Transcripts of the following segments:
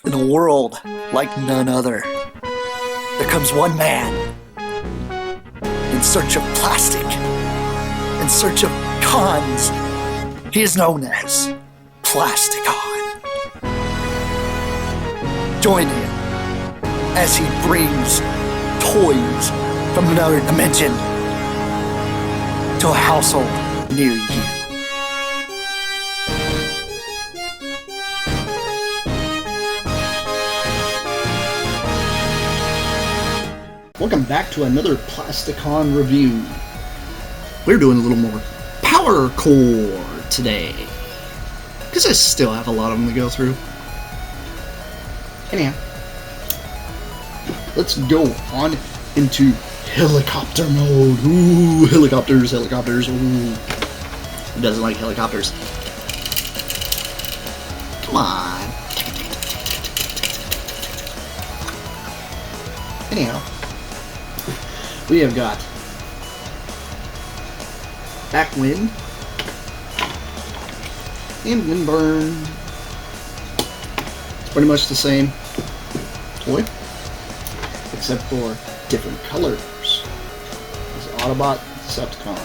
In a world like none other, there comes one man in search of plastic, in search of cons. He is known as Plasticon. Join him as he brings toys from another dimension to a household near you. Welcome back to another Plasticon review. We're doing a little more Powercore today, because I still have a lot of them to go through. Anyhow, let's go on into helicopter mode. Ooh, helicopters, helicopters, ooh. Who doesn't like helicopters? Come on. Anyhow, we have got Backwind and Windburn. It's pretty much the same toy, except for different colors. It's Autobot, Decepticon.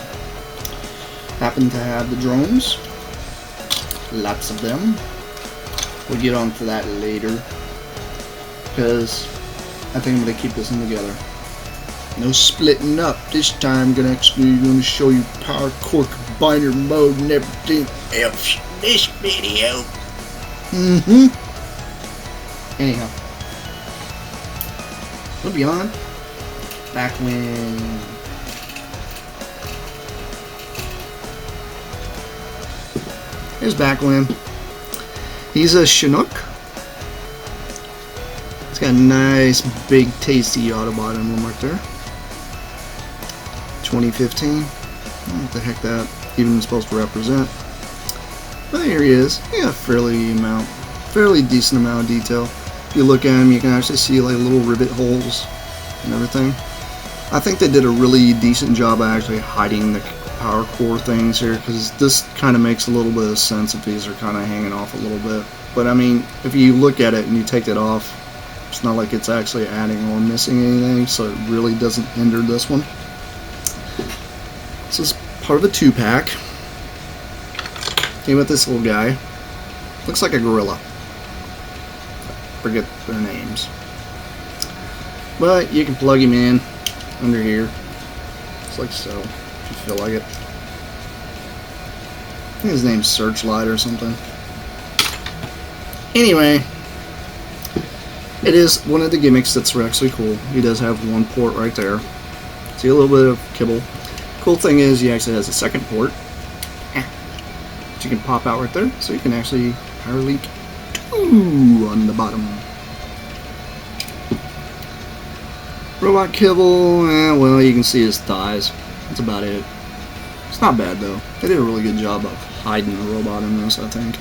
Happen to have the drones. Lots of them. We'll get on to that later, because I think I'm going to keep this one together. No splitting up. This time I'm going to show you Powercore combiner mode and everything else in this video. Anyhow, we'll be on Backwind. Here's Backwind. He's a Chinook. He's got a nice, big, tasty Autobot emblem right there. 2015. I don't know what the heck that even is supposed to represent. But here he is. He got a fairly decent amount of detail. If you look at him, you can actually see like little rivet holes and everything. I think they did a really decent job of actually hiding the Powercore things here, because this kind of makes a little bit of sense if these are kind of hanging off a little bit. But I mean, if you look at it and you take it off, it's not like it's actually adding or missing anything, so it really doesn't hinder this one. This is part of a 2-pack. Came with this little guy. Looks like a gorilla. Forget their names. But you can plug him in under here. Just like so, if you feel like it. I think his name's Searchlight or something. Anyway, it is one of the gimmicks that's actually cool. He does have one port right there. See a little bit of kibble. Cool thing is he actually has a second port that you can pop out right there, so you can actually power leak 2 on the bottom. Robot kibble, well, you can see his thighs. That's about it. It's not bad though. They did a really good job of hiding the robot in this, I think.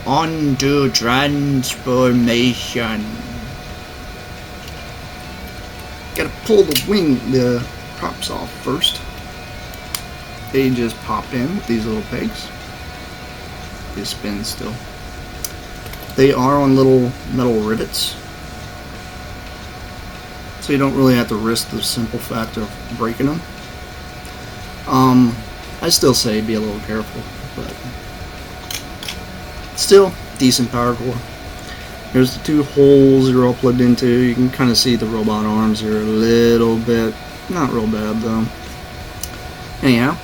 On to transformation. Gotta pull the props off first. They just pop in with these little pegs. They spin still. They are on little metal rivets, so you don't really have to risk the simple fact of breaking them. I still say be a little careful, but still decent Powercore. Here's the 2 holes they're all plugged into. You can kind of see the robot arms here a little bit. Not real bad though. Anyhow,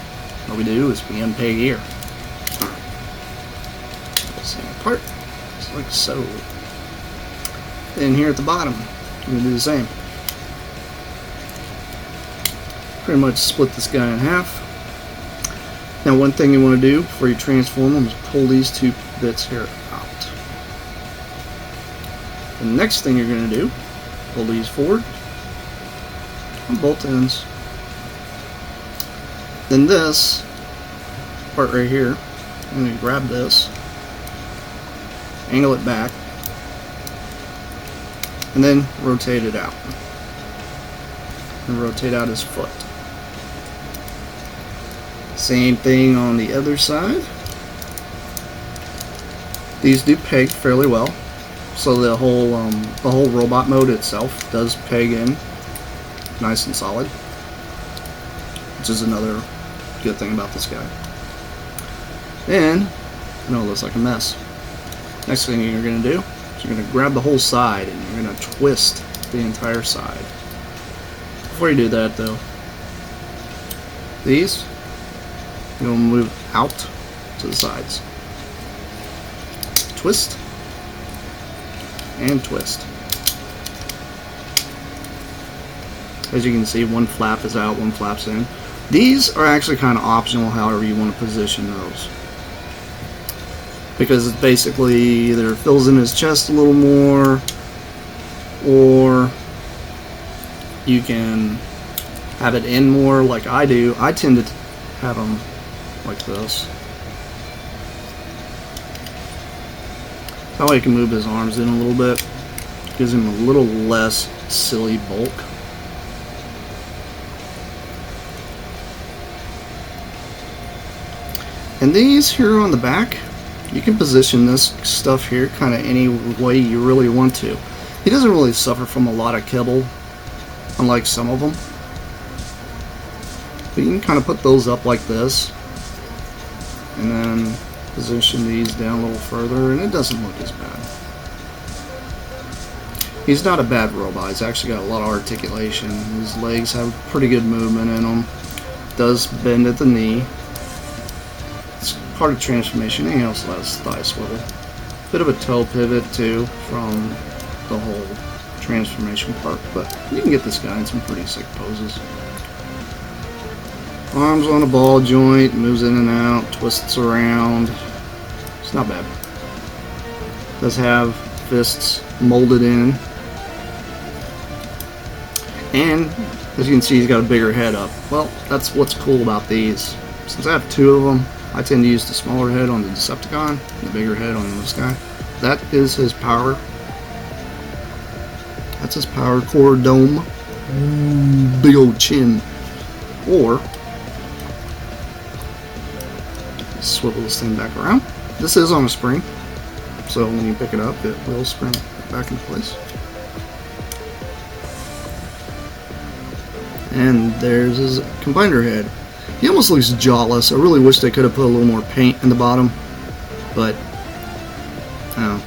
what we do is we unpeg here. Same apart, just like so. Then here at the bottom, we're going to do the same. Pretty much split this guy in half. Now one thing you want to do before you transform them is pull these 2 bits here out. The next thing you're going to do, pull these forward on both ends. Then this part right here, I'm going to grab this, angle it back, and then rotate it out. And rotate out his foot. Same thing on the other side. These do peg fairly well. So the whole robot mode itself does peg in nice and solid, which is another good thing about this guy. And I know it looks like a mess. Next thing you're going to do is you're going to grab the whole side and you're going to twist the entire side. Before you do that though, these you'll move out to the sides. Twist and twist. As you can see, one flap is out, one flap's in. These are actually kind of optional however you want to position those, because it basically either fills in his chest a little more, or you can have it in more like I do. I tend to have them like this. That way I can move his arms in a little bit. Gives him a little less silly bulk. And these here on the back, you can position this stuff here kind of any way you really want to. He doesn't really suffer from a lot of kibble, unlike some of them. But you can kind of put those up like this, and then position these down a little further, and it doesn't look as bad. He's not a bad robot. He's actually got a lot of articulation. His legs have pretty good movement in them. Does bend at the knee. It's part of transformation. Anything else has thigh swivel. Bit of a toe pivot too from the whole transformation part, but you can get this guy in some pretty sick poses. Arms on a ball joint, moves in and out, twists around. It's not bad. Does have fists molded in. And as you can see, he's got a bigger head up. Well, that's what's cool about these. Since I have two of them, I tend to use the smaller head on the Decepticon and the bigger head on this guy. That is his power. That's his Powercore dome. Big old chin. Or swivel this thing back around. This is on a spring, so when you pick it up, it will spring back into place. And there's his combiner head. He almost looks jawless. I really wish they could have put a little more paint in the bottom, but I don't know,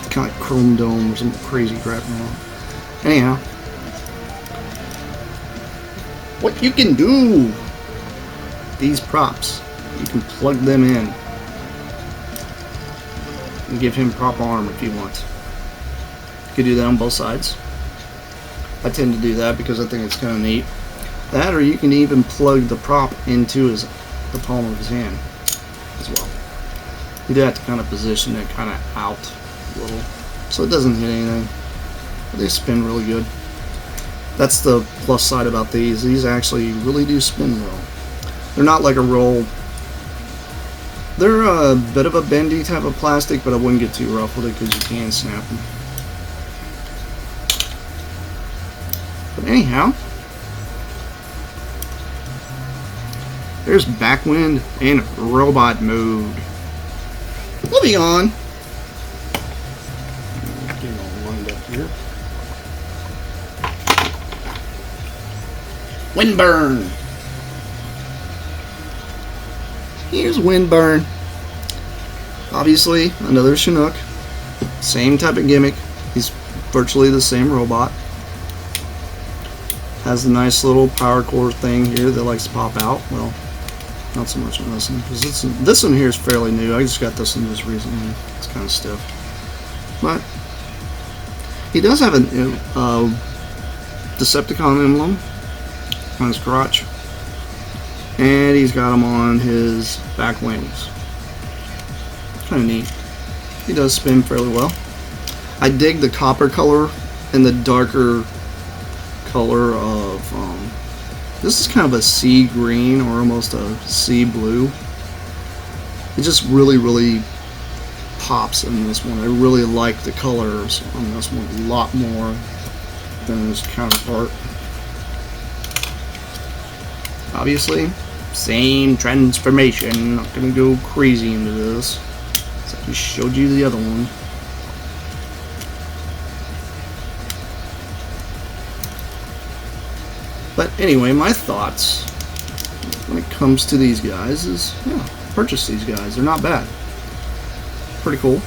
kind of like chrome dome or some crazy crap. Anyhow, what you can do, these props, you can plug them in and give him prop arm if you want. You can do that on both sides. I tend to do that because I think it's kind of neat. That, or you can even plug the prop into the palm of his hand as well. You do have to kind of position it kind of out a little so it doesn't hit anything. But they spin really good. That's the plus side about these. These actually really do spin well. They're not like a roll. They're a bit of a bendy type of plastic, but I wouldn't get too rough with it because you can snap them. But anyhow, there's Backwind in robot mode. Moving on. Get it all lined up here. Windburn. Here's Windburn. Obviously, another Chinook. Same type of gimmick. He's virtually the same robot. Has the nice little Powercore thing here that likes to pop out. Well, not so much on this one, because this one here is fairly new. I just got this one just recently. It's kind of stiff. But he does have a Decepticon emblem on his crotch. And he's got them on his back wings. Kind of neat. He does spin fairly well. I dig the copper color and the darker color of this is kind of a sea green or almost a sea blue. It just really pops in this one. I really like the colors on this one a lot more than his counterpart. Obviously, same transformation. Not gonna go crazy into this. So I just showed you the other one. But anyway, my thoughts when it comes to these guys is, yeah, purchase these guys. They're not bad. Pretty cool.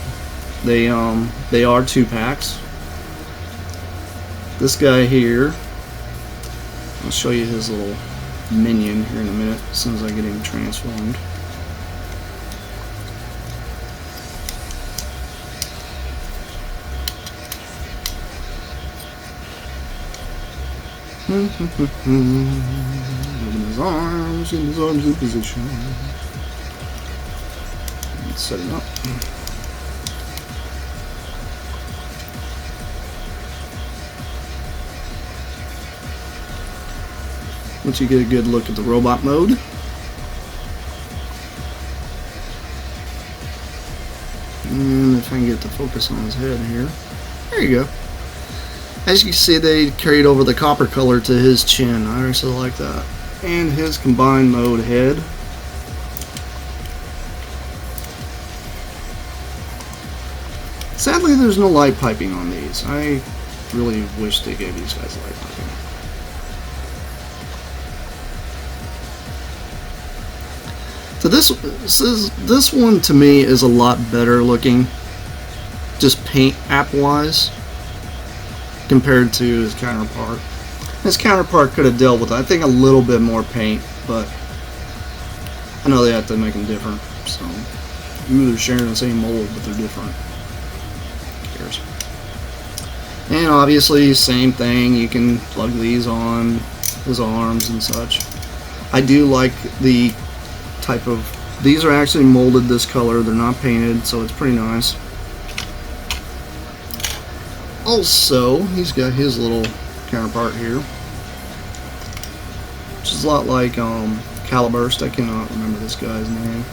They are 2-packs. This guy here, I'll show you his little minion here in a minute as soon as I get him transformed. Moving his arms in position. Let's set him up. Once you get a good look at the robot mode, and if I can get the focus on his head here, there you go. As you can see, they carried over the copper color to his chin. I also like that. And his combined mode head. Sadly, there's no light piping on these. I really wish they gave these guys light piping. So this one to me is a lot better looking, just paint app wise, compared to his counterpart. His counterpart could have dealt with, I think, a little bit more paint, but I know they have to make them different. So they're sharing the same mold, but they're different. Who cares? And obviously, same thing. You can plug these on his arms and such. I do like the type of, these are actually molded this color, they're not painted, so it's pretty nice. Also, he's got his little counterpart here, which is a lot like Caliburst. I cannot remember this guy's name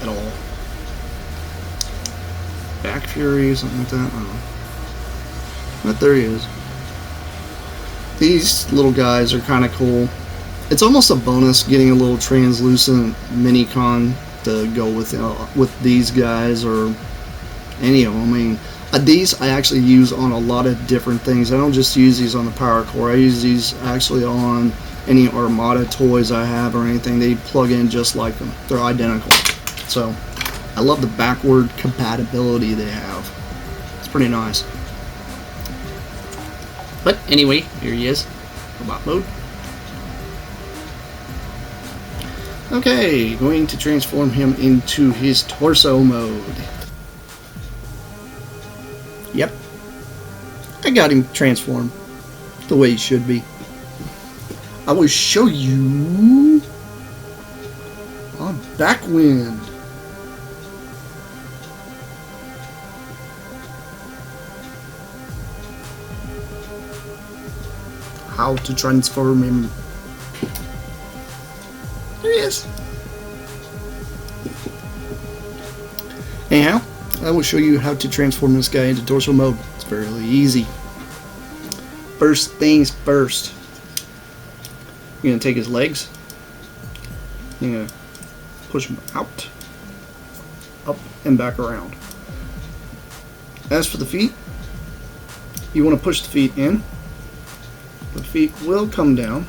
at all. Back Fury, something like that, I don't know. But there he is. These little guys are kind of cool. It's almost a bonus getting a little translucent Minicon to go with these guys, or any of them. I mean, these I actually use on a lot of different things. I don't just use these on the Powercore. I use these actually on any Armada toys I have or anything. They plug in just like them. They're identical. So I love the backward compatibility they have. It's pretty nice. But anyway, here he is. Robot mode. Okay, going to transform him into his torso mode. Yep, I got him transformed the way he should be. I will show you on Backwind. How to transform him. There he is. Anyhow, I will show you how to transform this guy into torso mode. It's fairly easy. First things first. You're going to take his legs. You're going to push him out, up, and back around. As for the feet, you want to push the feet in. The feet will come down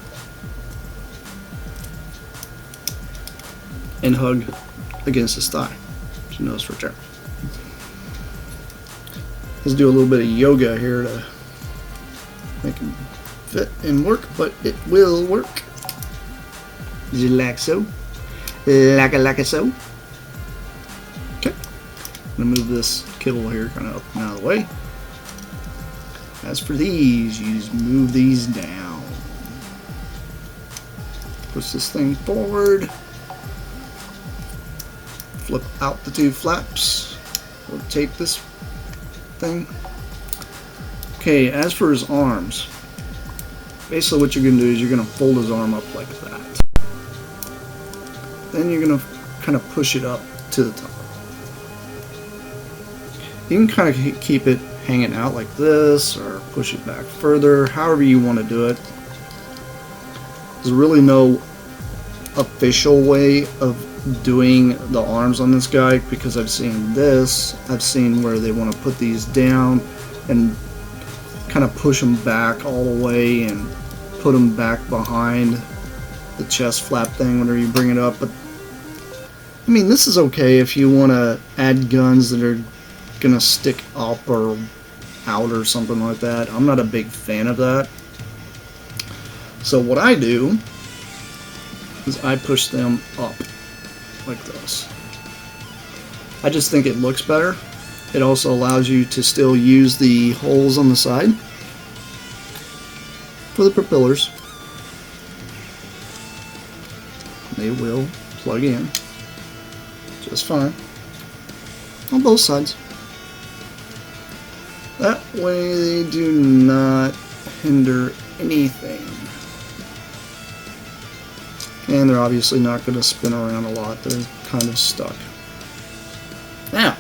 and hug against his thigh. So nose return. Let's do a little bit of yoga here to make him fit and work, but it will work. Just like so. Like so. Okay. I'm gonna move this kibble here kind of up and out of the way. As for these, you just move these down. Push this thing forward. Flip out the two flaps. Rotate this thing. Okay, as for his arms, basically what you're going to do is you're going to fold his arm up like that. Then you're going to kind of push it up to the top. You can kind of keep it hanging out like this, or push it back further, however you want to do it. There's really no official way of doing the arms on this guy, because I've seen this. I've seen where they want to put these down and kind of push them back all the way and put them back behind the chest flap thing whenever you bring it up. But I mean, this is okay if you want to add guns that are gonna stick up or out or something like that. I'm not a big fan of that. So what I do is I push them up like this. I just think it looks better. It also allows you to still use the holes on the side for the propellers. They will plug in just fine on both sides. That way they do not hinder anything. And they're obviously not going to spin around a lot. They're kind of stuck. Now,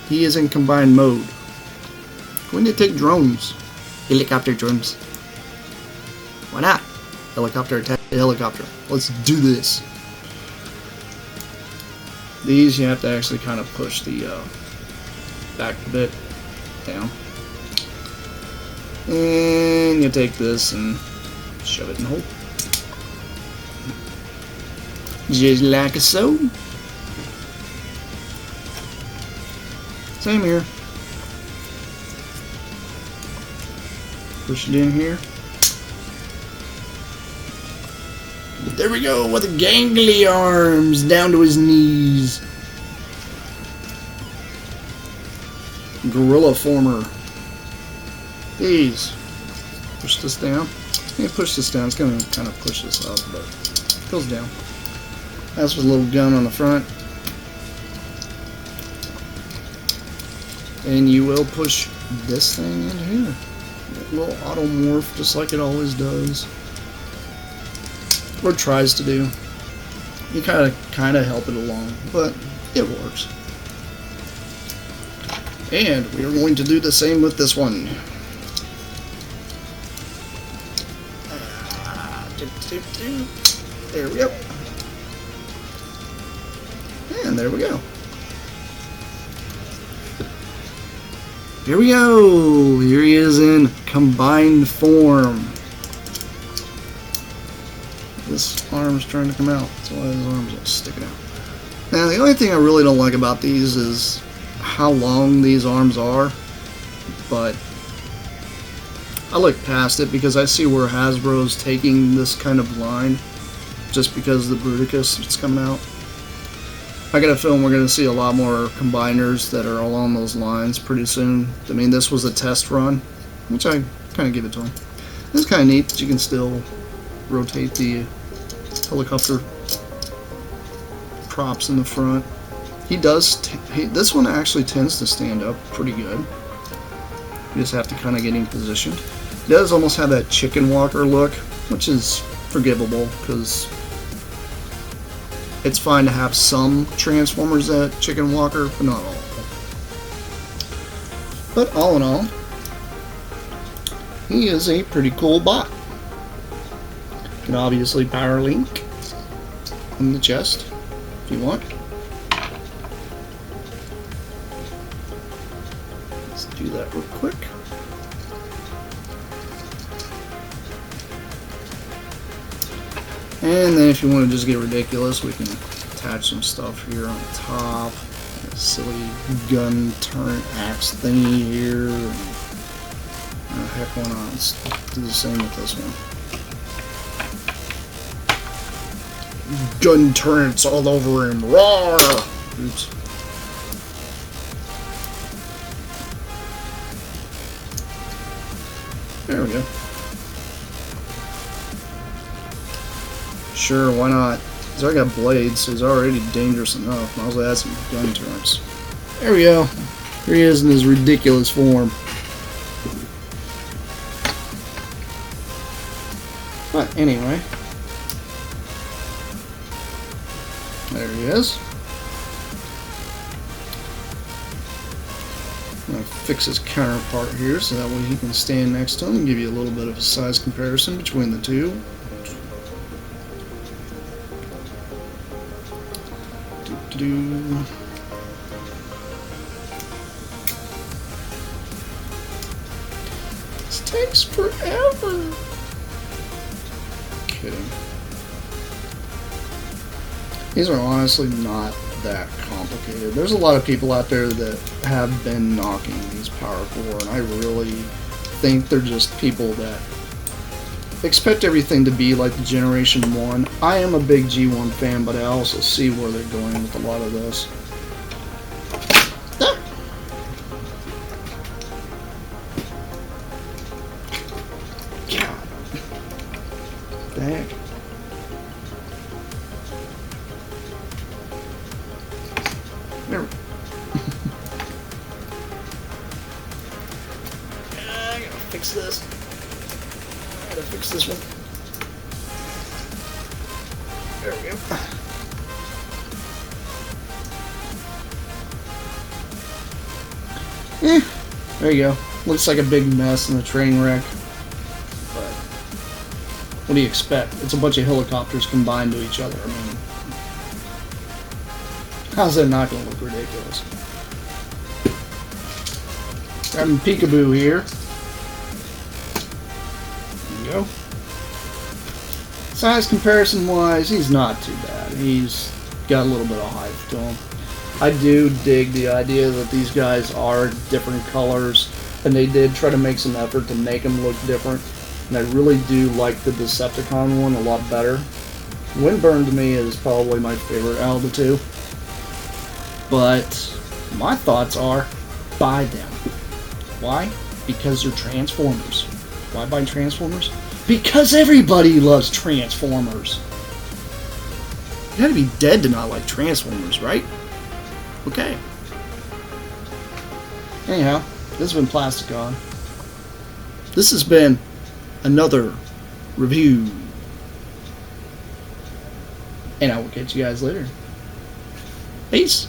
he is in combined mode. Going to take drones. Helicopter drones. Why not? Helicopter attack the helicopter. Let's do this. These you have to actually kind of push the back a bit down. And you take this and shove it in the hole. Just like so. Same here. Push it in here. There we go, with the gangly arms down to his knees. Gorilla former. These. Push this down. Yeah, push this down. It's going to kind of push this up, but it goes down. That's with a little gun on the front. And you will push this thing in here. A little auto morph, just like it always does. Or tries to do. You kind of help it along, but it works. And we are going to do the same with this one. There we go. And there we go. Here we go. Here he is in combined form. This arm's trying to come out. That's why his arm's all sticking out. Now, the only thing I really don't like about these is how long these arms are. But I look past it because I see where Hasbro's taking this kind of line just because of the Bruticus that's coming out. I got a feeling we're going to see a lot more combiners that are along those lines pretty soon. I mean, this was a test run, which I kind of give it to him. It's kind of neat that you can still rotate the helicopter props in the front. He does. This one actually tends to stand up pretty good. You just have to kind of get him positioned. He does almost have that chicken walker look, which is forgivable because it's fine to have some Transformers that chicken walker, but not all. But all in all, he is a pretty cool bot. You can obviously power link in the chest if you want. Let's do that real quick. And then if you want to just get ridiculous, we can attach some stuff here on top. A silly gun turret axe thingy here. Heck, why not? Let's do the same with this one. Gun turrets all over him. Roar! Oops. There we go. Sure, why not? He's already got blades, so he's already dangerous enough. Might as well add some gun turrets. There we go. Here he is in his ridiculous form. But anyway. There he is. I'm going to fix his counterpart here so that way he can stand next to him and give you a little bit of a size comparison between the two. takes forever. Kidding. These are honestly not that complicated. There's a lot of people out there that have been knocking these Powercore, and I really think they're just people that expect everything to be like the Generation 1. I am a big G1 fan, but I also see where they're going with a lot of this. Ah. God. The heck? There. I gotta fix this. I gotta fix this one. There we go. There you go. Looks like a big mess and a train wreck. But what do you expect? It's a bunch of helicopters combined to each other. I mean, how's that not going to look ridiculous? Grabbing Peekaboo here. There you go. Size comparison wise, he's not too bad. He's got a little bit of height to him. I do dig the idea that these guys are different colors, and they did try to make some effort to make them look different. And I really do like the Decepticon one a lot better. Windburn to me is probably my favorite out of the two. But my thoughts are, buy them. Why? Because they're Transformers. Why buy Transformers? Because everybody loves Transformers. You gotta be dead to not like Transformers, right? Okay. Anyhow, this has been Plasticon. This has been another review. And I will catch you guys later. Peace.